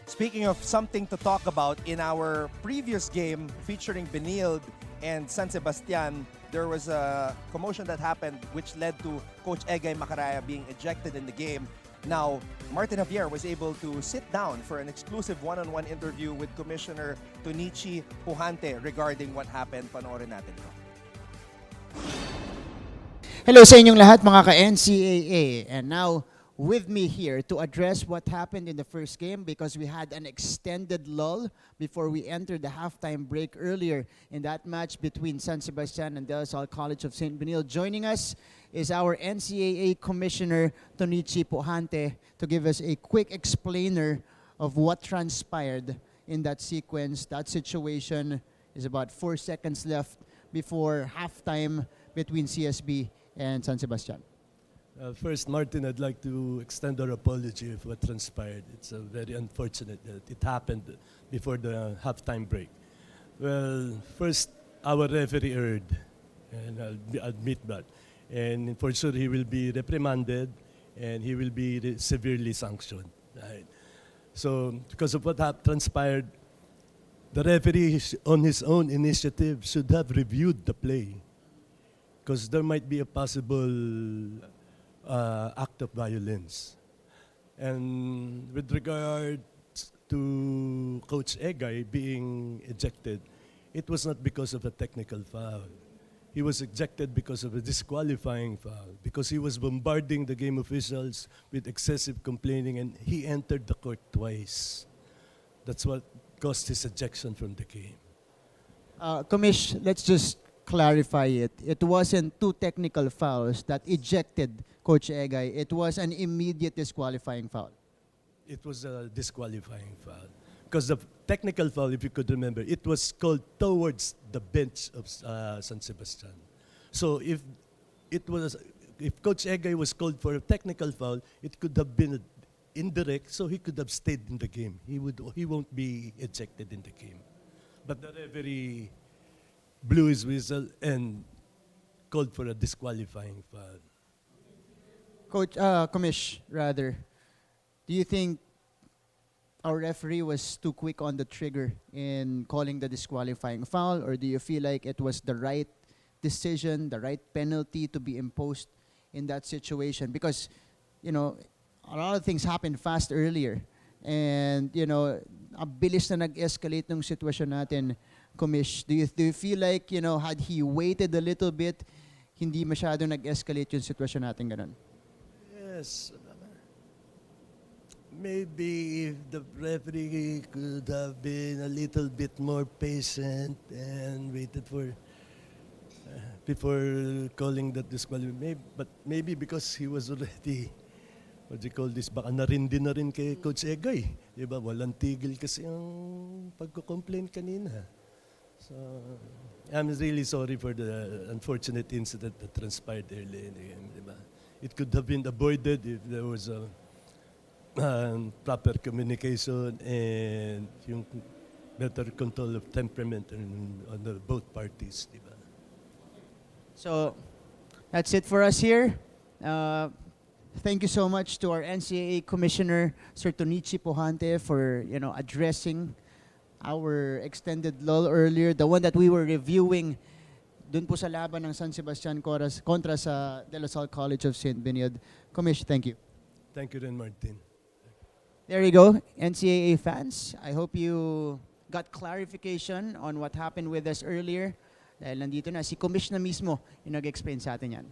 Speaking of something to talk about, in our previous game featuring Benilde and San Sebastian, there was a commotion that happened which led to Coach Egay Macaraya being ejected in the game. Now, Martin Javier was able to sit down for an exclusive one-on-one interview with Commissioner Tonichi Pujante regarding what happened. Panoorin natin ito. Hello sa inyong lahat mga ka-NCAA. And now, with me here to address what happened in the first game, because we had an extended lull before we entered the halftime break earlier in that match between San Sebastian and De La Salle College of St. Benilde. Joining us is our NCAA Commissioner Tonichi Pujante to give us a quick explainer of what transpired in that sequence. That situation is about 4 seconds left before halftime between CSB and San Sebastian. First, Martin, I'd like to extend our apology of what transpired. It's very unfortunate that it happened before the halftime break. Well, first, our referee erred, and I'll admit that. And for sure, he will be reprimanded, and he will be severely sanctioned. Right? So, because of what transpired, the referee, on his own initiative, should have reviewed the play, because there might be a possible act of violence. And with regard to Coach Egay being ejected, it was not because of a technical foul. He was ejected because of a disqualifying foul, because he was bombarding the game officials with excessive complaining, and he entered the court twice. That's what caused his ejection from the game. Commish, let's just clarify it. It wasn't two technical fouls that ejected Coach Egay. It was an immediate disqualifying foul. It was a disqualifying foul. Because the technical foul, if you could remember, it was called towards the bench of San Sebastian. So if Coach Egay was called for a technical foul, it could have been indirect, so he could have stayed in the game. He won't be ejected in the game. But the referee blew his whistle and called for a disqualifying foul. Coach, Commish, rather, do you think our referee was too quick on the trigger in calling the disqualifying foul, or do you feel like it was the right decision, the right penalty to be imposed in that situation? Because, you know, a lot of things happened fast earlier, and, you know, abilis na nag-escalate ng sitwasyon natin, Commish. Do you feel like, you know, had he waited a little bit, hindi masyado nag-escalate yung sitwasyon natin ganun? Yes. Maybe if the referee could have been a little bit more patient and waited for before calling that disqualification. But maybe because he was already, what do you call this, baka narindi na rin kay Coach Egay. Diba? Walang tigil kasi ang pagko-complain kanina. So, I'm really sorry for the unfortunate incident that transpired early in the game. Diba? It could have been avoided if there was a proper communication and yung better control of temperament on the both parties. Diba? So, that's it for us here. Thank you so much to our NCAA Commissioner, Sir Tonichi Pujante, for, you know, addressing our extended lull earlier, the one that we were reviewing dun po sa laban ng San Sebastian kontra sa De La Salle College of St. Benilde. Commish, thank you. Thank you rin, Martin. There you go, NCAA fans. I hope you got clarification on what happened with us earlier. Dahil nandito na si Commish na mismo yung nag-explain sa atin yan.